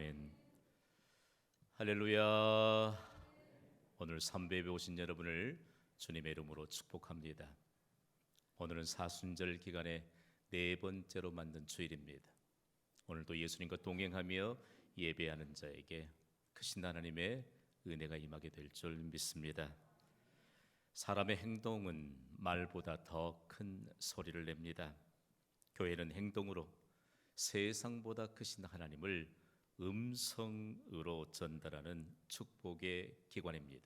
아멘. 할렐루야. 오늘 삼배에 오신 여러분을 주님의 이름으로 축복합니다. 오늘은 사순절 기간의 네 번째로 만든 주일입니다. 오늘도 예수님과 동행하며 예배하는 자에게 크신 하나님의 은혜가 임하게 될 줄 믿습니다. 사람의 행동은 말보다 더 큰 소리를 냅니다. 교회는 행동으로 세상보다 크신 하나님을 음성으로 전달하는 축복의 기관입니다.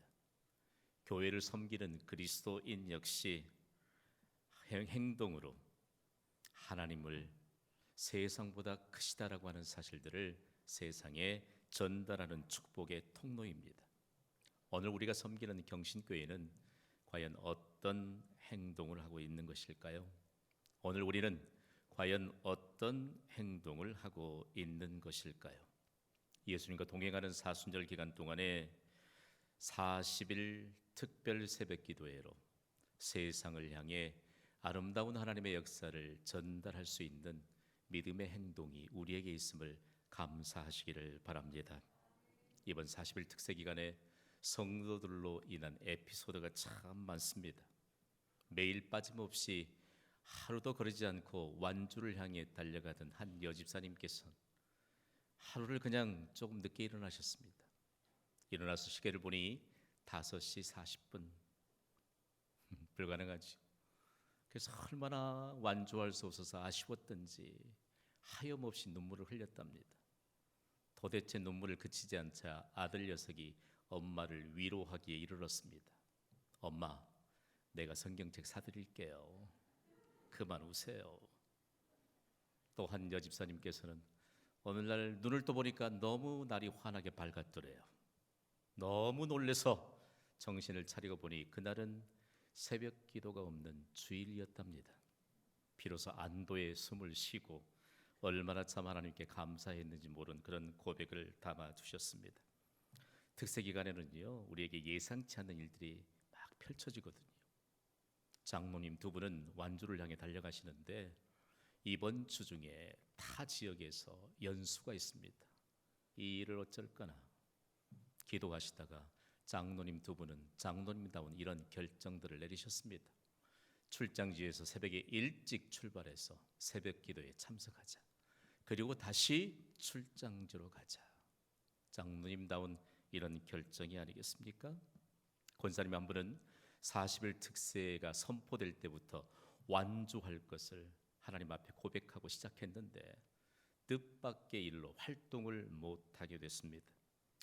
교회를 섬기는 그리스도인 역시 행동으로 하나님을 세상보다 크시다라고 하는 사실들을 세상에 전달하는 축복의 통로입니다. 오늘 우리가 섬기는 경신교회는 과연 어떤 행동을 하고 있는 것일까요? 오늘 우리는 과연 어떤 행동을 하고 있는 것일까요? 예수님과 동행하는 사순절 기간 동안에 40일 특별 새벽 기도회로 세상을 향해 아름다운 하나님의 역사를 전달할 수 있는 믿음의 행동이 우리에게 있음을 감사하시기를 바랍니다. 이번 40일 특세 기간에 성도들로 인한 에피소드가 참 많습니다. 매일 빠짐없이 하루도 거르지 않고 완주를 향해 달려가던 한 여집사님께서 하루를 그냥 조금 늦게 일어나셨습니다. 일어나서 시계를 보니 5시 40분. 불가능하죠. 그래서 얼마나 완주할 수 없어서 아쉬웠던지 하염없이 눈물을 흘렸답니다. 도대체 눈물을 그치지 않자 아들 녀석이 엄마를 위로하기에 이르렀습니다. 엄마, 내가 성경책 사드릴게요. 그만 우세요. 또 한 여집사님께서는 오늘날 눈을 떠보니까 너무 날이 환하게 밝았더래요. 너무 놀라서 정신을 차리고 보니 그날은 새벽 기도가 없는 주일이었답니다. 비로소 안도의 숨을 쉬고 얼마나 참 하나님께 감사했는지 모른 그런 고백을 담아주셨습니다. 특세 기간에는요, 우리에게 예상치 않는 일들이 막 펼쳐지거든요. 장로님 두 분은 완주를 향해 달려가시는데 이번 주 중에 타 지역에서 연수가 있습니다. 이 일을 어쩔까나 기도하시다가 장로님 두 분은 장로님다운 이런 결정들을 내리셨습니다. 출장지에서 새벽에 일찍 출발해서 새벽 기도에 참석하자. 그리고 다시 출장지로 가자. 장로님다운 이런 결정이 아니겠습니까? 권사님 한 분은 40일 특세가 선포될 때부터 완주할 것을 하나님 앞에 고백하고 시작했는데 뜻밖의 일로 활동을 못하게 됐습니다.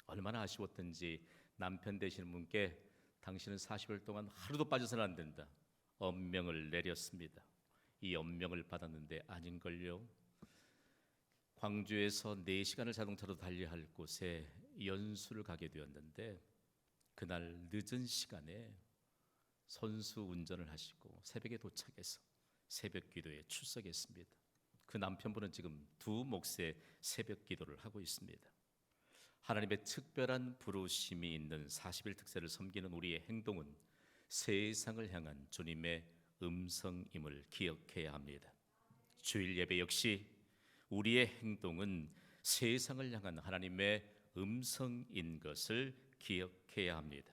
얼마나 아쉬웠던지 남편 되시는 분께 당신은 40일 동안 하루도 빠져서는 안 된다. 엄명을 내렸습니다. 이 엄명을 받았는데 아닌걸요. 광주에서 4시간을 자동차로 달려야 할 곳에 연수를 가게 되었는데 그날 늦은 시간에 선수 운전을 하시고 새벽에 도착해서 새벽 기도에 출석했습니다. 그 남편분은 지금 2몫의 새벽 기도를 하고 있습니다. 하나님의 특별한 부르심이 있는 40일 특세를 섬기는 우리의 행동은 세상을 향한 주님의 음성임을 기억해야 합니다. 주일 예배 역시 우리의 행동은 세상을 향한 하나님의 음성인 것을 기억해야 합니다.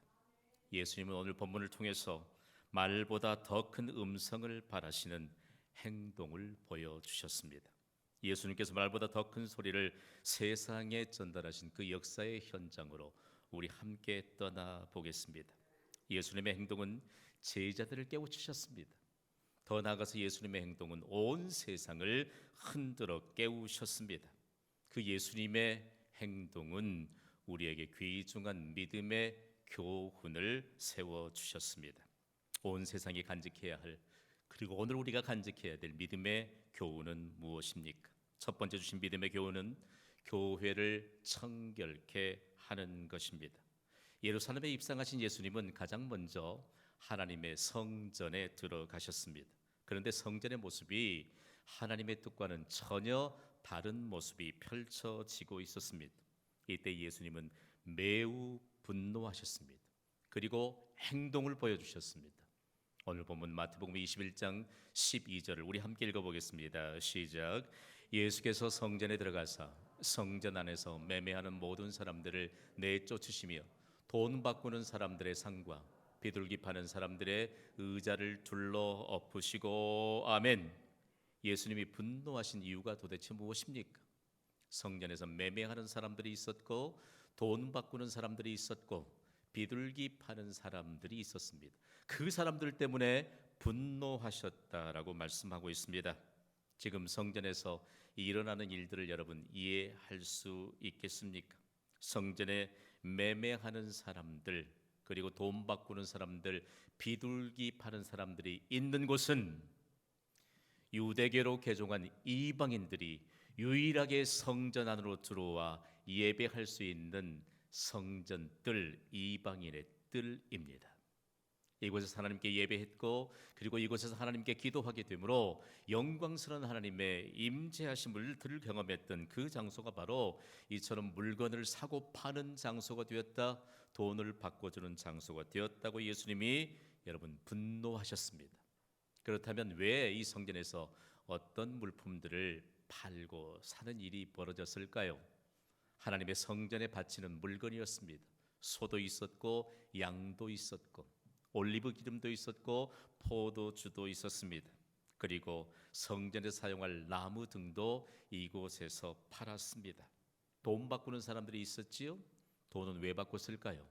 예수님은 오늘 본문을 통해서 말보다 더 큰 음성을 바라시는 행동을 보여주셨습니다. 예수님께서 말보다 더 큰 소리를 세상에 전달하신 그 역사의 현장으로 우리 함께 떠나보겠습니다. 예수님의 행동은 제자들을 깨우치셨습니다. 더 나아가서 예수님의 행동은 온 세상을 흔들어 깨우셨습니다. 그 예수님의 행동은 우리에게 귀중한 믿음의 교훈을 세워주셨습니다. 온 세상이 간직해야 할, 그리고 오늘 우리가 간직해야 될 믿음의 교훈은 무엇입니까? 첫 번째 주신 믿음의 교훈은 교회를 청결케 하는 것입니다. 예루살렘에 입성하신 예수님은 가장 먼저 하나님의 성전에 들어가셨습니다. 그런데 성전의 모습이 하나님의 뜻과는 전혀 다른 모습이 펼쳐지고 있었습니다. 이때 예수님은 매우 분노하셨습니다. 그리고 행동을 보여주셨습니다. 오늘 본문 마태복음 21장 12절을 우리 함께 읽어보겠습니다. 시작. 예수께서 성전에 들어가사 성전 안에서 매매하는 모든 사람들을 내쫓으시며 돈 바꾸는 사람들의 상과 비둘기 파는 사람들의 의자를 둘러 엎으시고 아멘. 예수님이 분노하신 이유가 도대체 무엇입니까? 성전에서 매매하는 사람들이 있었고 돈 바꾸는 사람들이 있었고 비둘기 파는 사람들이 있었습니다. 그 사람들 때문에 분노하셨다라고 말씀하고 있습니다. 지금 성전에서 일어나는 일들을 여러분 이해할 수 있겠습니까? 성전에 매매하는 사람들, 그리고 돈 바꾸는 사람들, 비둘기 파는 사람들이 있는 곳은 유대교로 개종한 이방인들이 유일하게 성전 안으로 들어와 예배할 수 있는 성전뜰, 이방인의 뜰입니다. 이곳에서 하나님께 예배했고 그리고 이곳에서 하나님께 기도하게 되므로 영광스러운 하나님의 임재하심을 경험했던 그 장소가 바로 이처럼 물건을 사고 파는 장소가 되었다, 돈을 바꿔주는 장소가 되었다고 예수님이 여러분 분노하셨습니다. 그렇다면 왜 이 성전에서 어떤 물품들을 팔고 사는 일이 벌어졌을까요? 하나님의 성전에 바치는 물건이었습니다. 소도 있었고 양도 있었고 올리브 기름도 있었고 포도주도 있었습니다. 그리고 성전에 사용할 나무 등도 이곳에서 팔았습니다. 돈 바꾸는 사람들이 있었지요. 돈은 왜 바꿨을까요?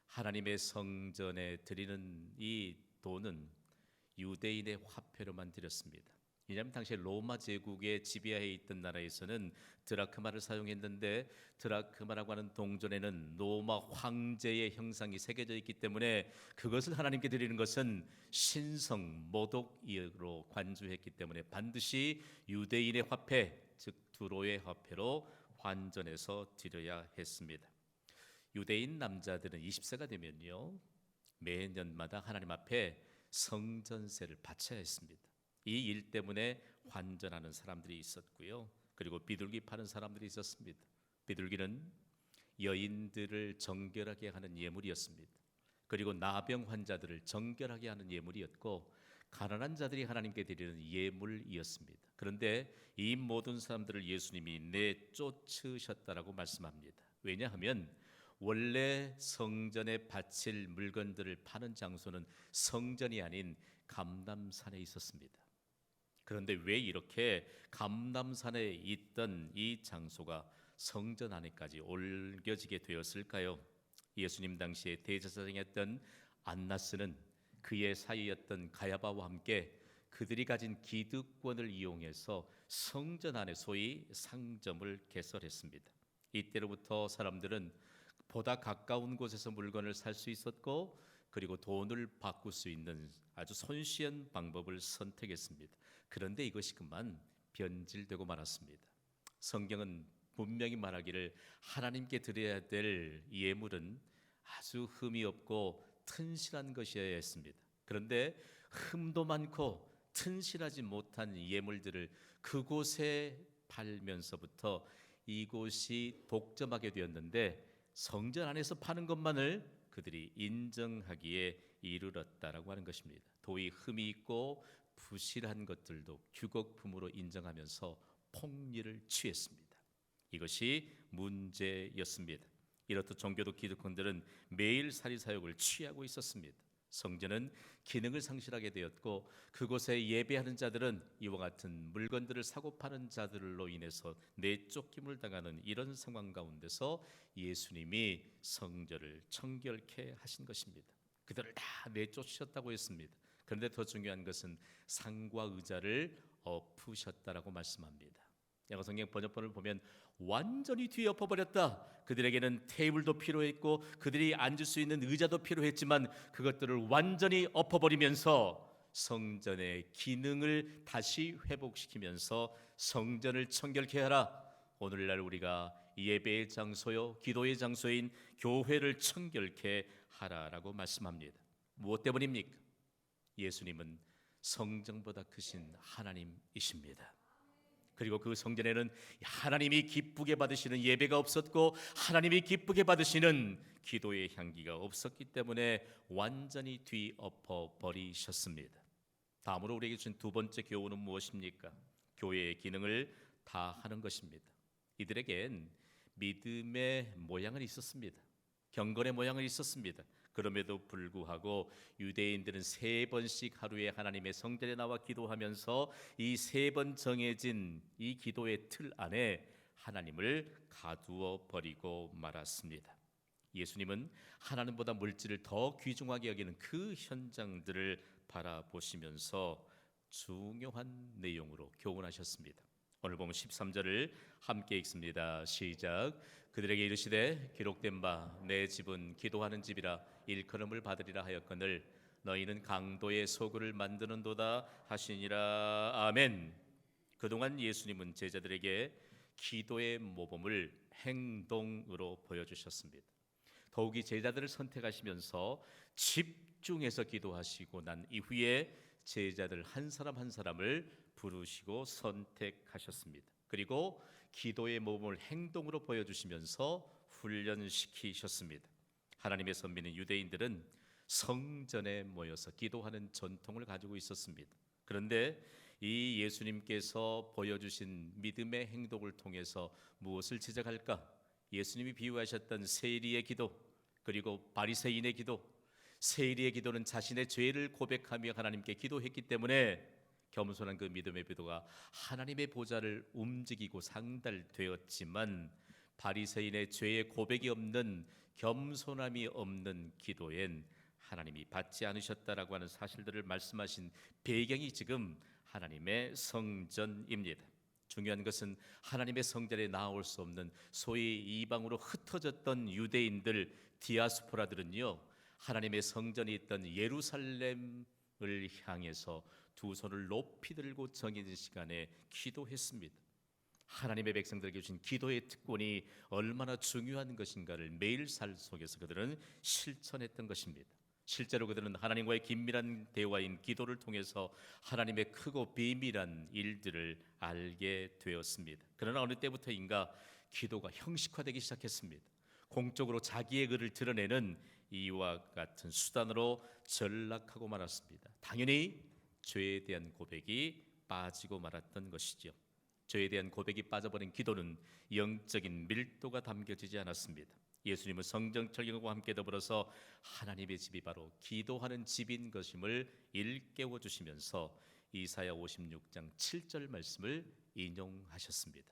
하나님의 성전에 드리는 이 돈은 유대인의 화폐로만 드렸습니다. 왜냐하면 당시 로마 제국의 지배하에 있던 나라에서는 드라크마를 사용했는데 드라크마라고 하는 동전에는 로마 황제의 형상이 새겨져 있기 때문에 그것을 하나님께 드리는 것은 신성 모독으로 관주했기 때문에 반드시 유대인의 화폐, 즉 두로의 화폐로 환전해서 드려야 했습니다. 유대인 남자들은 20세가 되면요 매년마다 하나님 앞에 성전세를 바쳐야 했습니다. 이 일 때문에 환전하는 사람들이 있었고요. 그리고 비둘기 파는 사람들이 있었습니다. 비둘기는 여인들을 정결하게 하는 예물이었습니다. 그리고 나병 환자들을 정결하게 하는 예물이었고 가난한 자들이 하나님께 드리는 예물이었습니다. 그런데 이 모든 사람들을 예수님이 내쫓으셨다라고 말씀합니다. 왜냐하면 원래 성전에 바칠 물건들을 파는 장소는 성전이 아닌 감람산에 있었습니다. 그런데 왜 이렇게 감람산에 있던 이 장소가 성전 안에까지 옮겨지게 되었을까요? 예수님 당시에 대제사장이었던 안나스는 그의 사이였던 가야바와 함께 그들이 가진 기득권을 이용해서 성전 안에 소위 상점을 개설했습니다. 이때로부터 사람들은 보다 가까운 곳에서 물건을 살 수 있었고 그리고 돈을 바꿀 수 있는 아주 손쉬운 방법을 선택했습니다. 그런데 이것이 그만 변질되고 말았습니다. 성경은 분명히 말하기를 하나님께 드려야 될 예물은 아주 흠이 없고 튼실한 것이어야 했습니다. 그런데 흠도 많고 튼실하지 못한 예물들을 그곳에 팔면서부터 이곳이 독점하게 되었는데 성전 안에서 파는 것만을 그들이 인정하기에 이르렀다라고 하는 것입니다. 도의 흠이 있고 부실한 것들도 규격품으로 인정하면서 폭리를 취했습니다. 이것이 문제였습니다. 이렇듯 종교도 기득권들은 매일 사리 사욕을 취하고 있었습니다. 성전은 기능을 상실하게 되었고 그곳에 예배하는 자들은 이와 같은 물건들을 사고 파는 자들로 인해서 내쫓김을 당하는 이런 상황 가운데서 예수님이 성전을 청결케 하신 것입니다. 그들을 다 내쫓으셨다고 했습니다. 그런데 더 중요한 것은 상과 의자를 엎으셨다라고 말씀합니다. 영어성경 번역본을 보면 완전히 뒤엎어버렸다. 그들에게는 테이블도 필요했고 그들이 앉을 수 있는 의자도 필요했지만 그것들을 완전히 엎어버리면서 성전의 기능을 다시 회복시키면서 성전을 청결케 하라. 오늘날 우리가 예배의 장소요 기도의 장소인 교회를 청결케 하라라고 말씀합니다. 무엇 때문입니까? 예수님은 성전보다 크신 하나님이십니다. 그리고 그 성전에는 하나님이 기쁘게 받으시는 예배가 없었고 하나님이 기쁘게 받으시는 기도의 향기가 없었기 때문에 완전히 뒤엎어 버리셨습니다. 다음으로 우리에게 주신 두 번째 교훈은 무엇입니까? 교회의 기능을 다 하는 것입니다. 이들에겐 믿음의 모양은 있었습니다. 경건의 모양은 있었습니다. 그럼에도 불구하고 유대인들은 3번씩 하루에 하나님의 성전에 나와 기도하면서 이 3번 정해진 이 기도의 틀 안에 하나님을 가두어 버리고 말았습니다. 예수님은 하나님보다 물질을 더 귀중하게 여기는 그 현장들을 바라보시면서 중요한 내용으로 교훈하셨습니다. 오늘 보면 13절을 함께 읽습니다. 시작. 그들에게 이르시되 기록된 바 내 집은 기도하는 집이라 일컬음을 받으리라 하였거늘 너희는 강도의 소굴을 만드는도다 하시니라. 아멘. 그동안 예수님은 제자들에게 기도의 모범을 행동으로 보여주셨습니다. 더욱이 제자들을 선택하시면서 집중해서 기도하시고 난 이후에 제자들 한 사람 한 사람을 부르시고 선택하셨습니다. 그리고 기도의 모범을 행동으로 보여주시면서 훈련시키셨습니다. 하나님의 선민인 유대인들은 성전에 모여서 기도하는 전통을 가지고 있었습니다. 그런데 이 예수님께서 보여주신 믿음의 행동을 통해서 무엇을 지적할까? 예수님이 비유하셨던 세리의 기도, 그리고 바리새인의 기도. 세리의 기도는 자신의 죄를 고백하며 하나님께 기도했기 때문에 겸손한 그 믿음의 기도가 하나님의 보좌를 움직이고 상달되었지만, 바리새인의 죄의 고백이 없는, 겸손함이 없는 기도엔 하나님이 받지 않으셨다라고 하는 사실들을 말씀하신 배경이 지금 하나님의 성전입니다. 중요한 것은 하나님의 성전에 나올 수 없는 소위 이방으로 흩어졌던 유대인들, 디아스포라들은요, 하나님의 성전이 있던 예루살렘을 향해서 두 손을 높이 들고 정해진 시간에 기도했습니다. 하나님의 백성들에게 주신 기도의 특권이 얼마나 중요한 것인가를 매일 살 속에서 그들은 실천했던 것입니다. 실제로 그들은 하나님과의 긴밀한 대화인 기도를 통해서 하나님의 크고 비밀한 일들을 알게 되었습니다. 그러나 어느 때부터인가 기도가 형식화되기 시작했습니다. 공적으로 자기의 의를 드러내는 이와 같은 수단으로 전락하고 말았습니다. 당연히 죄에 대한 고백이 빠지고 말았던 것이죠. 죄에 대한 고백이 빠져버린 기도는 영적인 밀도가 담겨지지 않았습니다. 예수님은 성전 철경과 함께 더불어서 하나님의 집이 바로 기도하는 집인 것임을 일깨워 주시면서 이사야 56장 7절 말씀을 인용하셨습니다.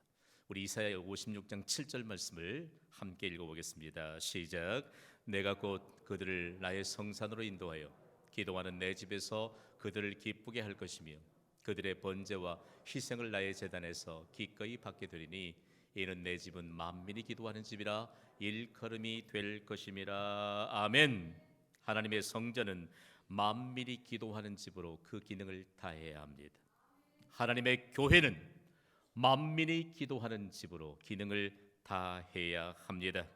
우리 이사야 56장 7절 말씀을 함께 읽어보겠습니다. 시작. 내가 곧 그들을 나의 성산으로 인도하여 기도하는 내 집에서 그들을 기쁘게 할 것이며 그들의 번제와 희생을 나의 제단에서 기꺼이 받게 되리니 이는 내 집은 만민이 기도하는 집이라 일컬음이 될 것임이라. 아멘. 하나님의 성전은 만민이 기도하는 집으로 그 기능을 다해야 합니다. 하나님의 교회는 만민이 기도하는 집으로 기능을 다해야 합니다.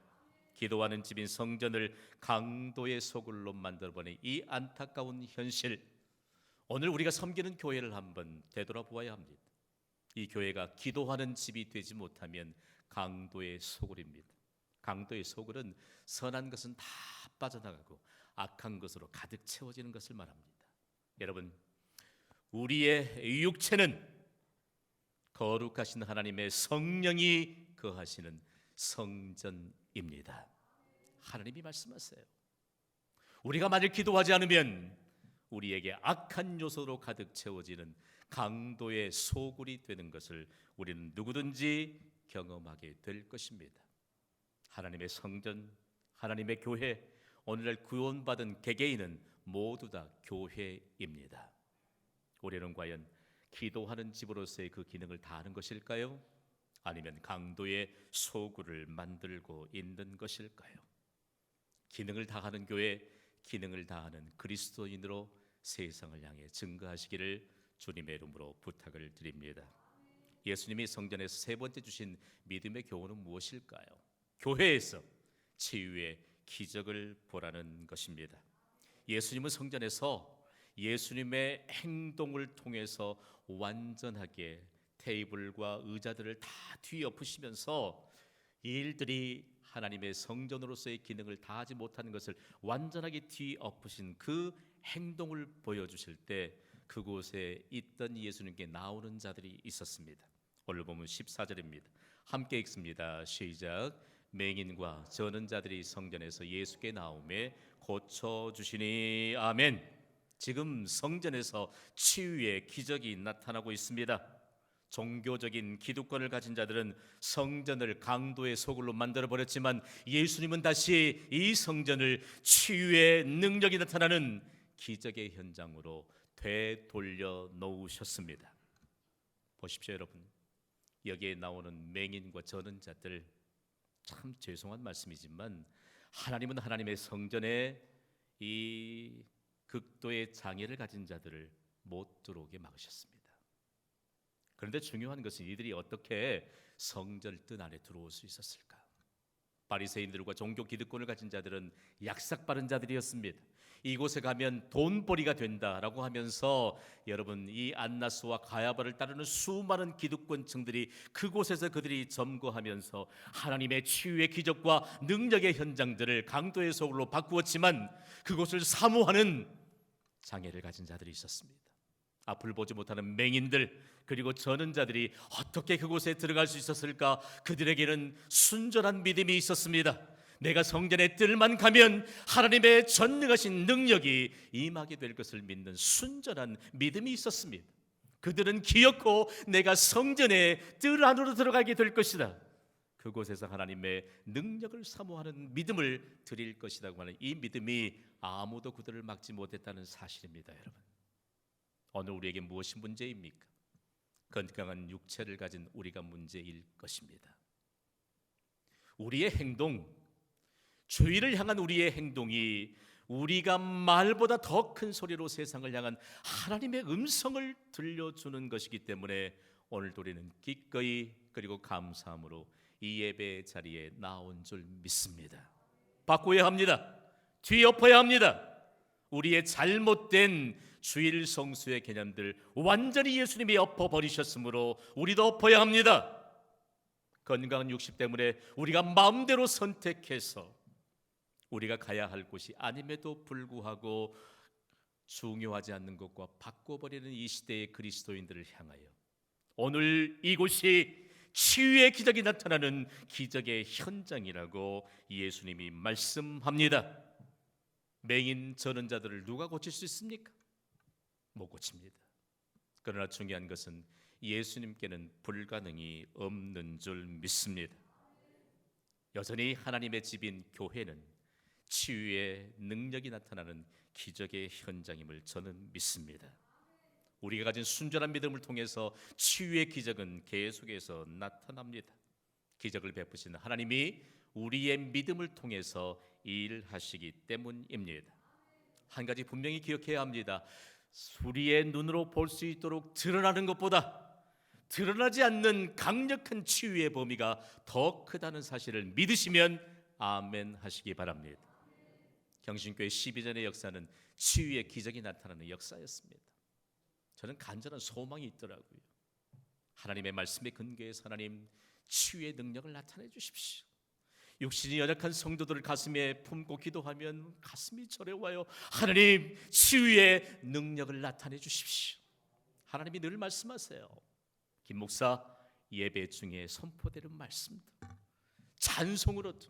기도하는 집인 성전을 강도의 소굴로 만들어버린 이 안타까운 현실, 오늘 우리가 섬기는 교회를 한번 되돌아보아야 합니다. 이 교회가 기도하는 집이 되지 못하면 강도의 소굴입니다. 강도의 소굴은 선한 것은 다 빠져나가고 악한 것으로 가득 채워지는 것을 말합니다. 여러분, 우리의 육체는 거룩하신 하나님의 성령이 거하시는 성전입니다. 하나님이 말씀하세요. 우리가 만일 기도하지 않으면 우리에게 악한 요소로 가득 채워지는 강도의 소굴이 되는 것을 우리는 누구든지 경험하게 될 것입니다. 하나님의 성전, 하나님의 교회, 오늘날 구원받은 개개인은 모두 다 교회입니다. 우리는 과연 기도하는 집으로서의 그 기능을 다하는 것일까요? 아니면 강도의 소굴을 만들고 있는 것일까요? 기능을 다하는 교회, 기능을 다하는 그리스도인으로 세상을 향해 증거하시기를 주님의 이름으로 부탁을 드립니다. 예수님이 성전에서 세 번째 주신 믿음의 교훈은 무엇일까요? 교회에서 치유의 기적을 보라는 것입니다. 예수님은 성전에서 예수님의 행동을 통해서 완전하게 테이블과 의자들을 다 뒤엎으시면서 일들이 하나님의 성전으로서의 기능을 다하지 못하는 것을 완전하게 뒤엎으신 그 행동을 보여주실 때 그곳에 있던 예수님께 나오는 자들이 있었습니다. 오늘 보면 14절입니다. 함께 읽습니다. 시작. 맹인과 저는 자들이 성전에서 예수께 나오매 고쳐주시니. 아멘. 지금 성전에서 치유의 기적이 나타나고 있습니다. 종교적인 기득권을 가진 자들은 성전을 강도의 소굴로 만들어버렸지만 예수님은 다시 이 성전을 치유의 능력이 나타나는 기적의 현장으로 되돌려 놓으셨습니다. 보십시오 여러분, 여기에 나오는 맹인과 저는 자들, 참 죄송한 말씀이지만 하나님은 하나님의 성전에 이 극도의 장애를 가진 자들을 못 들어오게 막으셨습니다. 그런데 중요한 것은 이들이 어떻게 성전 뜰 안에 들어올 수 있었을까? 바리새인들과 종교 기득권을 가진 자들은 약삭빠른 자들이었습니다. 이곳에 가면 돈벌이가 된다라고 하면서 여러분, 이 안나스와 가야바를 따르는 수많은 기득권층들이 그곳에서 그들이 점거하면서 하나님의 치유의 기적과 능력의 현장들을 강도의 소굴로 바꾸었지만 그곳을 사모하는 장애를 가진 자들이 있었습니다. 앞을 보지 못하는 맹인들, 그리고 저는 자들이 어떻게 그곳에 들어갈 수 있었을까? 그들에게는 순전한 믿음이 있었습니다. 내가 성전의 뜰만 가면 하나님의 전능하신 능력이 임하게 될 것을 믿는 순전한 믿음이 있었습니다. 그들은 기어코 내가 성전의 뜰 안으로 들어가게 될 것이다, 그곳에서 하나님의 능력을 사모하는 믿음을 드릴 것이라고 하는 이 믿음이 아무도 그들을 막지 못했다는 사실입니다. 여러분, 오늘 우리에게 무엇이 문제입니까? 건강한 육체를 가진 우리가 문제일 것입니다. 우리의 행동, 주의를 향한 우리의 행동이 우리가 말보다 더 큰 소리로 세상을 향한 하나님의 음성을 들려주는 것이기 때문에 오늘도 우리는 기꺼이 그리고 감사함으로 이 예배 자리에 나온 줄 믿습니다. 바꿔야 합니다. 뒤엎어야 합니다. 우리의 잘못된 주일 성수의 개념들 완전히 예수님이 엎어버리셨으므로 우리도 엎어야 합니다. 건강한 육신 때문에 우리가 마음대로 선택해서 우리가 가야 할 곳이 아님에도 불구하고 중요하지 않는 것과 바꿔버리는 이 시대의 그리스도인들을 향하여 오늘 이곳이 치유의 기적이 나타나는 기적의 현장이라고 예수님이 말씀합니다. 맹인 저는 자들을 누가 고칠 수 있습니까? 못 고칩니다. 그러나 중요한 것은 예수님께는 불가능이 없는 줄 믿습니다. 여전히 하나님의 집인 교회는 치유의 능력이 나타나는 기적의 현장임을 저는 믿습니다. 우리가 가진 순전한 믿음을 통해서 치유의 기적은 계속해서 나타납니다. 기적을 베푸시는 하나님이 우리의 믿음을 통해서 일하시기 때문입니다. 한 가지 분명히 기억해야 합니다. 우리의 눈으로 볼 수 있도록 드러나는 것보다 드러나지 않는 강력한 치유의 범위가 더 크다는 사실을 믿으시면 아멘 하시기 바랍니다. 경신교회 12전의 역사는 치유의 기적이 나타나는 역사였습니다. 저는 간절한 소망이 있더라고요. 하나님의 말씀에 근거해서 하나님 치유의 능력을 나타내 주십시오. 육신이 연약한 성도들을 가슴에 품고 기도하면 가슴이 저려와요. 하나님 치유의 능력을 나타내 주십시오. 하나님이 늘 말씀하세요. 김 목사 예배 중에 선포되는 말씀도, 찬송으로도,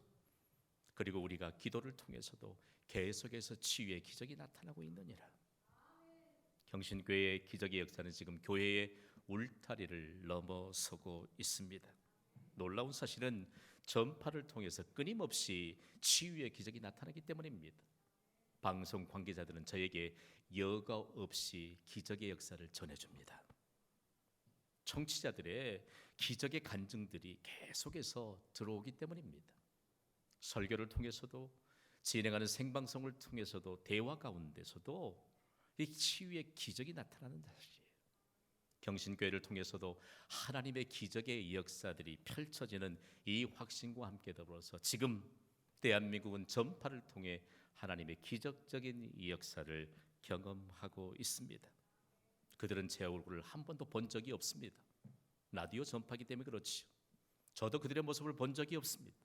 그리고 우리가 기도를 통해서도 계속해서 치유의 기적이 나타나고 있느니라. 경신교회의 기적의 역사는 지금 교회의 울타리를 넘어서고 있습니다. 놀라운 사실은 전파를 통해서 끊임없이 치유의 기적이 나타나기 때문입니다. 방송 관계자들은 저에게 여과 없이 기적의 역사를 전해줍니다. 청취자들의 기적의 간증들이 계속해서 들어오기 때문입니다. 설교를 통해서도, 진행하는 생방송을 통해서도, 대화 가운데서도 이 치유의 기적이 나타나는 사실이에요. 경신교회를 통해서도 하나님의 기적의 역사들이 펼쳐지는 이 확신과 함께 더불어서 지금 대한민국은 전파를 통해 하나님의 기적적인 이 역사를 경험하고 있습니다. 그들은 제 얼굴을 한 번도 본 적이 없습니다. 라디오 전파기 때문에 그렇지요. 저도 그들의 모습을 본 적이 없습니다.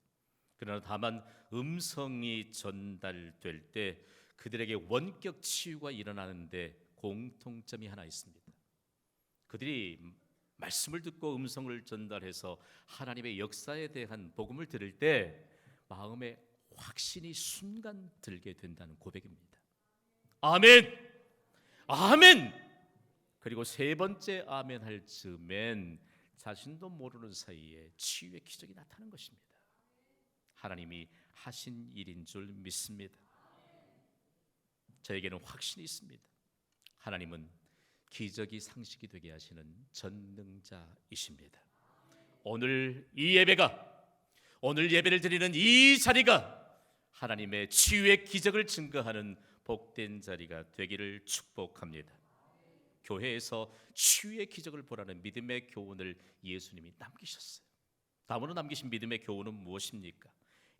그러나 다만 음성이 전달될 때 그들에게 원격 치유가 일어나는데 공통점이 하나 있습니다. 그들이 말씀을 듣고 음성을 전달해서 하나님의 역사에 대한 복음을 들을 때 마음에 확신이 순간 들게 된다는 고백입니다. 아멘. 아멘. 그리고 세 번째 아멘 할 즈음엔 자신도 모르는 사이에 치유의 기적이 나타나는 것입니다. 하나님이 하신 일인 줄 믿습니다. 저에게는 확신이 있습니다. 하나님은 기적이 상식이 되게 하시는 전능자이십니다. 오늘 이 예배가, 오늘 예배를 드리는 이 자리가 하나님의 치유의 기적을 증거하는 복된 자리가 되기를 축복합니다. 교회에서 치유의 기적을 보라는 믿음의 교훈을 예수님이 남기셨어요. 다음으로 남기신 믿음의 교훈은 무엇입니까?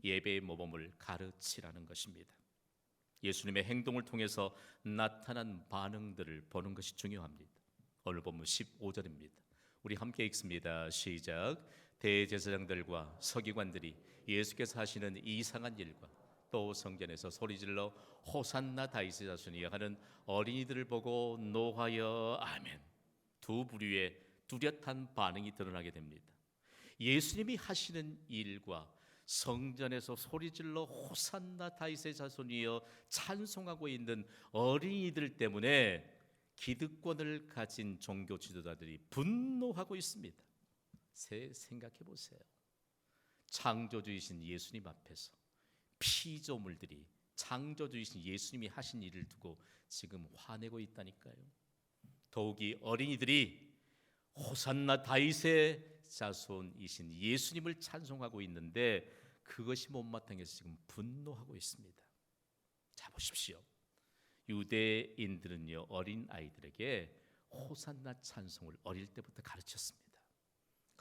예배의 모범을 가르치라는 것입니다. 예수님의 행동을 통해서 나타난 반응들을 보는 것이 중요합니다. 오늘 본문 15절입니다. 우리 함께 읽습니다. 시작. 대제사장들과 서기관들이 예수께서 하시는 이상한 일과 또 성전에서 소리질러 호산나 다윗의 자손이여 하는 어린이들을 보고 노하여 아멘. 두 부류의 뚜렷한 반응이 드러나게 됩니다. 예수님이 하시는 일과 성전에서 소리질러 호산나 다윗의 자손이여 찬송하고 있는 어린이들 때문에 기득권을 가진 종교 지도자들이 분노하고 있습니다. 생각해 보세요. 창조주이신 예수님 앞에서 피조물들이 창조주이신 예수님이 하신 일을 두고 지금 화내고 있다니까요. 더욱이 어린이들이 호산나 다윗의 자손이신 예수님을 찬송하고 있는데 그것이 못마땅해서 지금 분노하고 있습니다. 자, 보십시오. 유대인들은요, 어린 아이들에게 호산나 찬송을 어릴 때부터 가르쳤습니다.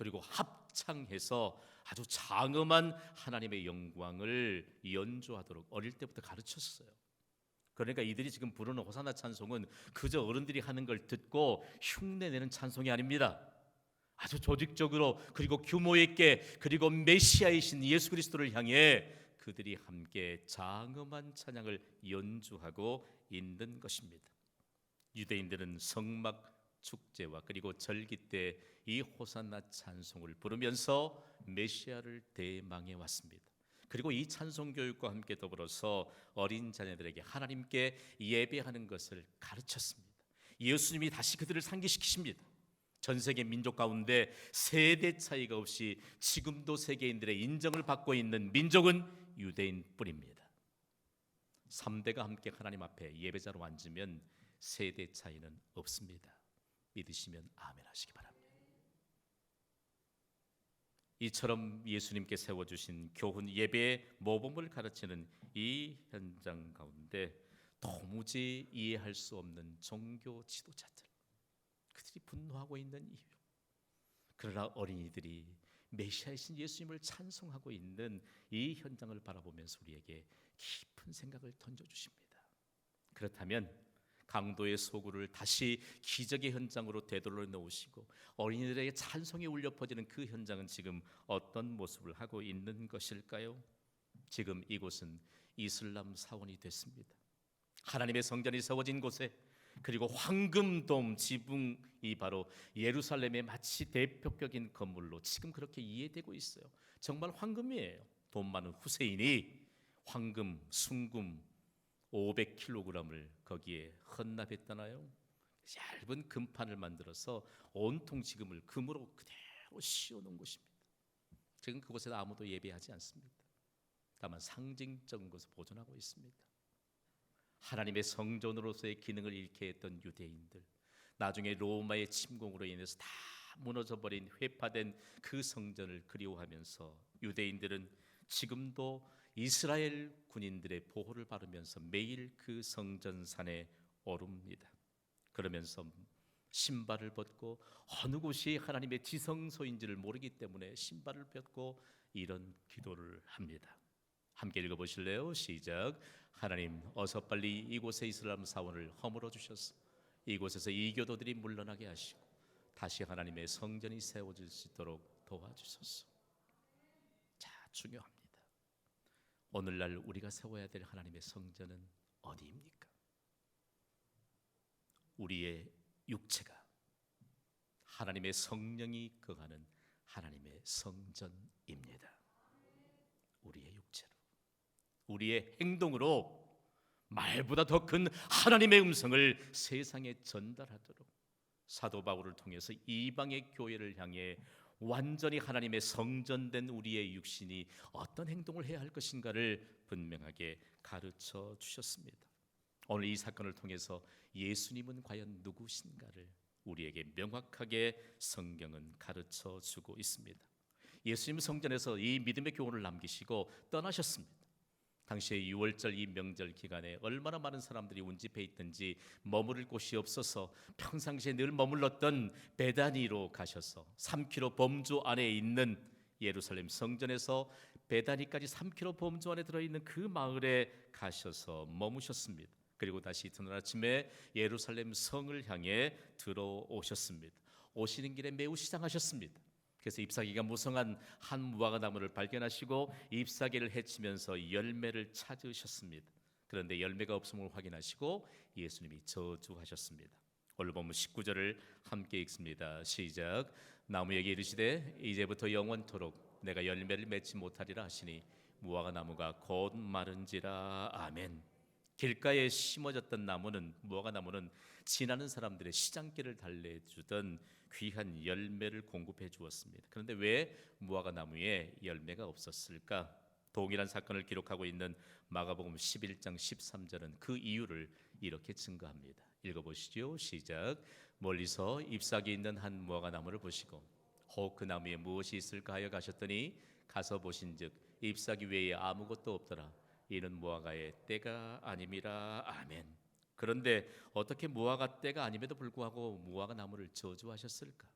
그리고 합창해서 아주 장엄한 하나님의 영광을 연주하도록 어릴 때부터 가르쳤어요. 그러니까 이들이 지금 부르는 호산나 찬송은 그저 어른들이 하는 걸 듣고 흉내내는 찬송이 아닙니다. 아주 조직적으로 그리고 규모 있게 그리고 메시아이신 예수 그리스도를 향해 그들이 함께 장엄한 찬양을 연주하고 있는 것입니다. 유대인들은 성막 축제와 그리고 절기 때 이 호산나 찬송을 부르면서 메시아를 대망해 왔습니다. 그리고 이 찬송 교육과 함께 더불어서 어린 자녀들에게 하나님께 예배하는 것을 가르쳤습니다. 예수님이 다시 그들을 상기시키십니다. 전 세계 민족 가운데 세대 차이가 없이 지금도 세계인들의 인정을 받고 있는 민족은 유대인뿐입니다. 3대가 함께 하나님 앞에 예배자로 앉으면 세대 차이는 없습니다. 믿으시면 아멘 하시기 바랍니다. 이처럼 예수님께 세워주신 교훈 예배의 모범을 가르치는 이 현장 가운데 도무지 이해할 수 없는 종교 지도자들, 그들이 분노하고 있는 이유, 그러나 어린이들이 메시아이신 예수님을 찬송하고 있는 이 현장을 바라보면서 우리에게 깊은 생각을 던져주십니다. 그렇다면 강도의 소굴을 다시 기적의 현장으로 되돌려 놓으시고 어린이들에게 찬송이 울려 퍼지는 그 현장은 지금 어떤 모습을 하고 있는 것일까요? 지금 이곳은 이슬람 사원이 됐습니다. 하나님의 성전이 세워진 곳에 그리고 황금돔 지붕이 바로 예루살렘의 마치 대표격인 건물로 지금 그렇게 이해되고 있어요. 정말 황금이에요. 돈 많은 후세인이 황금, 순금 500kg을 거기에 헌납했잖아요. 얇은 금판을 만들어서 온통 지금을 금으로 그대로 씌워놓은 곳입니다. 지금 그곳에 아무도 예배하지 않습니다. 다만 상징적인 것을 보존하고 있습니다. 하나님의 성전으로서의 기능을 잃게 했던 유대인들, 나중에 로마의 침공으로 인해서 다 무너져버린 회파된 그 성전을 그리워하면서 유대인들은 지금도 이스라엘 군인들의 보호를 받으면서 매일 그 성전산에 오릅니다. 그러면서 신발을 벗고 어느 곳이 하나님의 지성소인지를 모르기 때문에 신발을 벗고 이런 기도를 합니다. 함께 읽어보실래요? 시작. 하나님, 어서 빨리 이곳에 이슬람 사원을 허물어 주셔서 이곳에서 이교도들이 물러나게 하시고 다시 하나님의 성전이 세워질 수 있도록 도와주소서. 자, 중요합니다. 오늘날 우리가 세워야 될 하나님의 성전은 어디입니까? 우리의 육체가 하나님의 성령이 거하는 하나님의 성전입니다. 우리의 육체로, 우리의 행동으로 말보다 더 큰 하나님의 음성을 세상에 전달하도록 사도 바울을 통해서 이방의 교회를 향해 완전히 하나님의 성전된 우리의 육신이 어떤 행동을 해야 할 것인가를 분명하게 가르쳐 주셨습니다. 오늘 이 사건을 통해서 예수님은 과연 누구신가를 우리에게 명확하게 성경은 가르쳐 주고 있습니다. 예수님 성전에서 이 믿음의 교훈을 남기시고 떠나셨습니다. 당시에 6월절 이 명절 기간에 얼마나 많은 사람들이 운집해 있든지 머무를 곳이 없어서 평상시에 늘 머물렀던 베다니로 가셔서 3km 범주 안에 있는 예루살렘 성전에서 베다니까지 3km 범주 안에 들어있는 그 마을에 가셔서 머무셨습니다. 그리고 다시 이튿날 아침에 예루살렘 성을 향해 들어오셨습니다. 오시는 길에 매우 시장하셨습니다. 그래서 잎사귀가 무성한 한 무화과 나무를 발견하시고 잎사귀를 헤치면서 열매를 찾으셨습니다. 그런데 열매가 없음을 확인하시고 예수님이 저주하셨습니다. 오늘 본문 19절을 함께 읽습니다. 시작. 나무에게 이르시되 이제부터 영원토록 내가 열매를 맺지 못하리라 하시니 무화과 나무가 곧 마른지라. 아멘. 길가에 심어졌던 나무는, 무화과 나무는 지나는 사람들의 시장길을 달래주던 귀한 열매를 공급해 주었습니다. 그런데 왜 무화과 나무에 열매가 없었을까? 동일한 사건을 기록하고 있는 마가복음 11장 13절은 그 이유를 이렇게 증거합니다. 읽어보시죠. 시작. 멀리서 잎사귀 있는 한 무화과 나무를 보시고 혹 그 나무에 무엇이 있을까 하여 가셨더니 가서 보신즉 잎사귀 외에 아무것도 없더라. 이는 무화과의 때가 아님이라. 아멘. 그런데 어떻게 무화과 때가 아님에도 불구하고 무화과 나무를 저주하셨을까?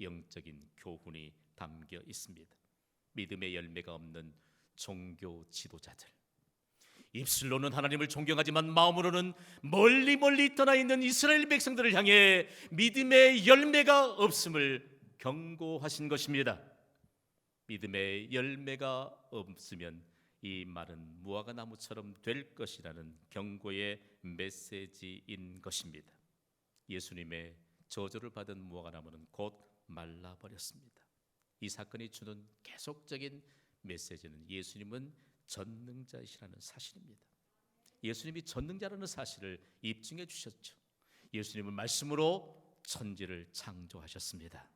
영적인 교훈이 담겨 있습니다. 믿음의 열매가 없는 종교 지도자들, 입술로는 하나님을 존경하지만 마음으로는 멀리 떠나 있는 이스라엘 백성들을 향해 믿음의 열매가 없음을 경고하신 것입니다. 믿음의 열매가 없으면 이 말은 무화과 나무처럼 될 것이라는 경고의 메시지인 것입니다. 예수님의 저주를 받은 무화과 나무는 곧 말라버렸습니다. 이 사건이 주는 계속적인 메시지는 예수님은 전능자이시라는 사실입니다. 예수님이 전능자라는 사실을 입증해 주셨죠. 예수님은 말씀으로 천지를 창조하셨습니다.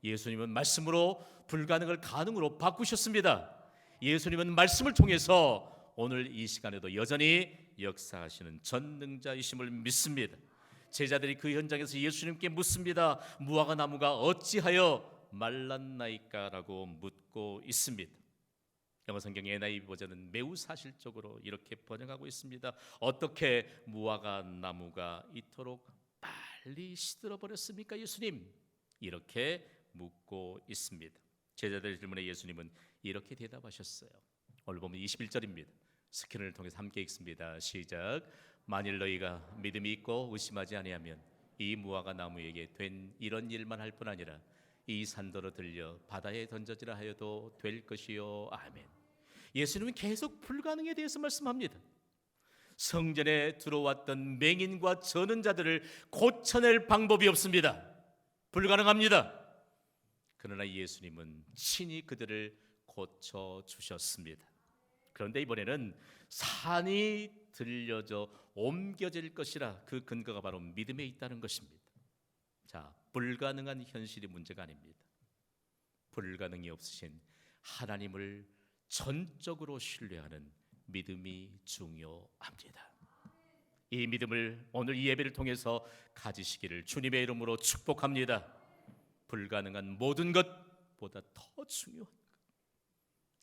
예수님은 말씀으로 불가능을 가능으로 바꾸셨습니다. 예수님은 말씀을 통해서 오늘 이 시간에도 여전히 역사하시는 전능자이심을 믿습니다. 제자들이 그 현장에서 예수님께 묻습니다. 무화과 나무가 어찌하여 말랐나이까? 라고 묻고 있습니다. 영어 성경 NIV 버전은 매우 사실적으로 이렇게 번역하고 있습니다. 어떻게 무화과 나무가 이토록 빨리 시들어 버렸습니까, 예수님? 이렇게 묻고 있습니다. 제자들의 질문에 예수님은 이렇게 대답하셨어요. 오늘 보면 21절입니다. 스크린을 통해서 함께 읽습니다. 시작. 만일 너희가 믿음이 있고 의심하지 아니하면 이 무화과 나무에게 된 이런 일만 할 뿐 아니라 이 산더러 들려 바다에 던져지라 하여도 될 것이요. 아멘. 예수님은 계속 불가능에 대해서 말씀합니다. 성전에 들어왔던 맹인과 저는 자들을 고쳐낼 방법이 없습니다. 불가능합니다. 그러나 예수님은 친히 그들을 고쳐주셨습니다. 그런데 이번에는 산이 들려져 옮겨질 것이라 그 근거가 바로 믿음에 있다는 것입니다. 자, 불가능한 현실이 문제가 아닙니다. 불가능이 없으신 하나님을 전적으로 신뢰하는 믿음이 중요합니다. 이 믿음을 오늘 이 예배를 통해서 가지시기를 주님의 이름으로 축복합니다. 불가능한 모든 것보다 더 중요한 것,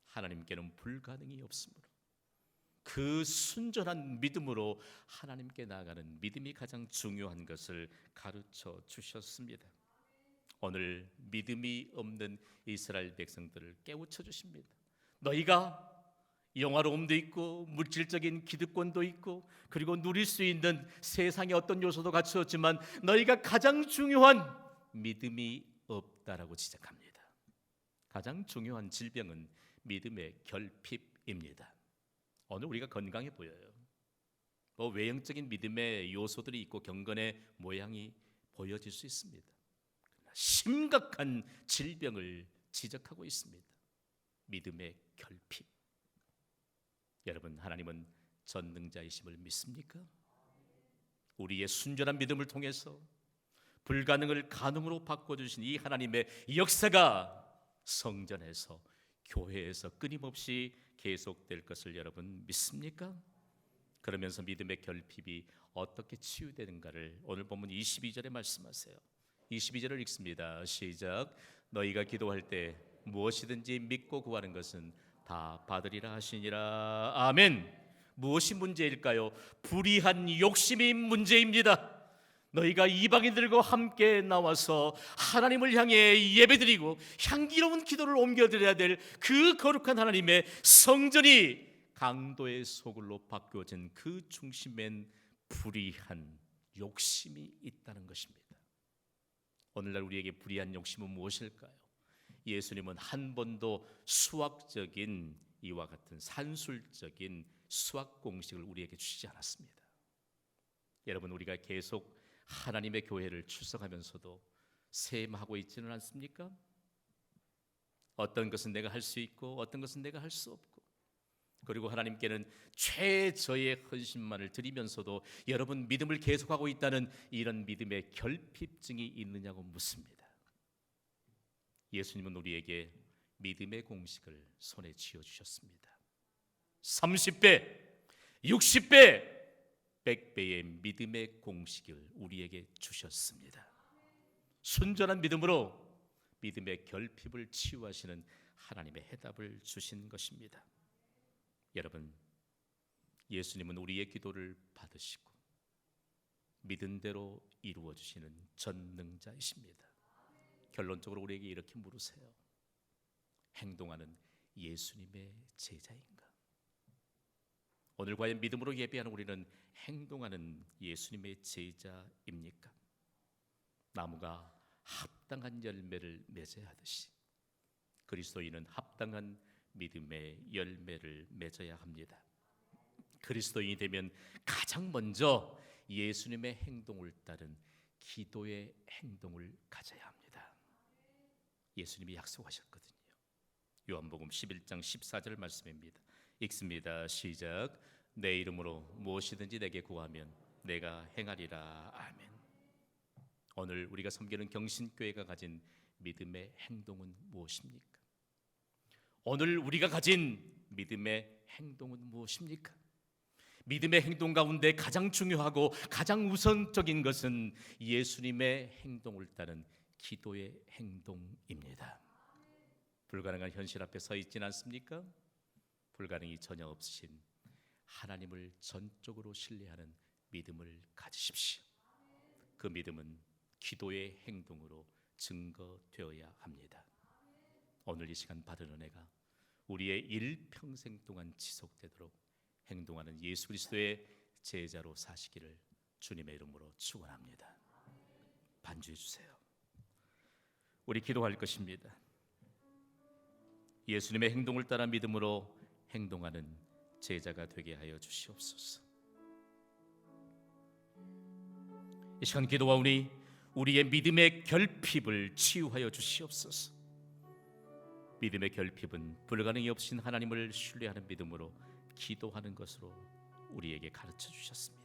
하나님께는 불가능이 없으므로 그 순전한 믿음으로 하나님께 나아가는 믿음이 가장 중요한 것을 가르쳐 주셨습니다. 오늘 믿음이 없는 이스라엘 백성들을 깨우쳐 주십니다. 너희가 영화로움도 있고 물질적인 기득권도 있고 그리고 누릴 수 있는 세상의 어떤 요소도 갖추었지만 너희가 가장 중요한 믿음이 없다라고 지적합니다. 가장 중요한 질병은 믿음의 결핍입니다. 오늘 우리가 건강해 보여요. 외형적인 믿음의 요소들이 있고 경건의 모양이 보여질 수 있습니다. 심각한 질병을 지적하고 있습니다. 믿음의 결핍. 여러분, 하나님은 전능자이심을 믿습니까? 우리의 순전한 믿음을 통해서 불가능을 가능으로 바꿔주신 이 하나님의 역사가 성전에서, 교회에서 끊임없이 계속될 것을 여러분 믿습니까? 그러면서 믿음의 결핍이 어떻게 치유되는가를 오늘 본문 22절에 말씀하세요. 22절을 읽습니다. 시작. 너희가 기도할 때 무엇이든지 믿고 구하는 것은 다 받으리라 하시니라. 아멘. 무엇이 문제일까요? 불의한 욕심이 문제입니다. 너희가 이방인들과 함께 나와서 하나님을 향해 예배드리고 향기로운 기도를 옮겨드려야 될 그 거룩한 하나님의 성전이 강도의 소굴로 바뀌어진 그 중심엔 불의한 욕심이 있다는 것입니다. 오늘날 우리에게 불의한 욕심은 무엇일까요? 예수님은 한 번도 수학적인 이와 같은 산술적인 수학 공식을 우리에게 주시지 않았습니다. 여러분, 우리가 계속 하나님의 교회를 출석하면서도 셈하고 있지는 않습니까? 어떤 것은 내가 할 수 있고 어떤 것은 내가 할 수 없고, 그리고 하나님께는 최저의 헌신만을 드리면서도 여러분 믿음을 계속하고 있다는 이런 믿음의 결핍증이 있느냐고 묻습니다. 예수님은 우리에게 믿음의 공식을 손에 쥐어주셨습니다. 30배, 60배, 100배의 믿음의 공식을 우리에게 주셨습니다. 순전한 믿음으로 믿음의 결핍을 치유하시는 하나님의 해답을 주신 것입니다. 여러분, 예수님은 우리의 기도를 받으시고 믿은 대로 이루어 주시는 전능자이십니다. 결론적으로 우리에게 이렇게 물으세요. 행동하는 예수님의 제자인가? 오늘 과연 믿음으로 예배하는 우리는 행동하는 예수님의 제자입니까? 나무가 합당한 열매를 맺어야 하듯이 그리스도인은 합당한 믿음의 열매를 맺어야 합니다. 그리스도인이 되면 가장 먼저 예수님의 행동을 따른 기도의 행동을 가져야 합니다. 예수님이 약속하셨거든요. 요한복음 11장 14절 말씀입니다. 읽습니다. 시작. 내 이름으로 무엇이든지 내게 구하면 내가 행하리라. 아멘. 오늘 우리가 섬기는 경신교회가 가진 믿음의 행동은 무엇입니까? 오늘 우리가 가진 믿음의 행동은 무엇입니까? 믿음의 행동 가운데 가장 중요하고 가장 우선적인 것은 예수님의 행동을 따른 기도의 행동입니다. 불가능한 현실 앞에 서 있진 않습니까? 불가능이 전혀 없으신 하나님을 전적으로 신뢰하는 믿음을 가지십시오. 그 믿음은 기도의 행동으로 증거되어야 합니다. 오늘 이 시간 받은 은혜가 우리의 일평생 동안 지속되도록 행동하는 예수 그리스도의 제자로 사시기를 주님의 이름으로 축원합니다. 반주해 주세요. 우리 기도할 것입니다. 예수님의 행동을 따라 믿음으로 행동하는 제자가 되게 하여 주시옵소서. 이 시간 기도하오니 우리의 믿음의 결핍을 치유하여 주시옵소서. 믿음의 결핍은 불가능이 없으신 하나님을 신뢰하는 믿음으로 기도하는 것으로 우리에게 가르쳐 주셨습니다.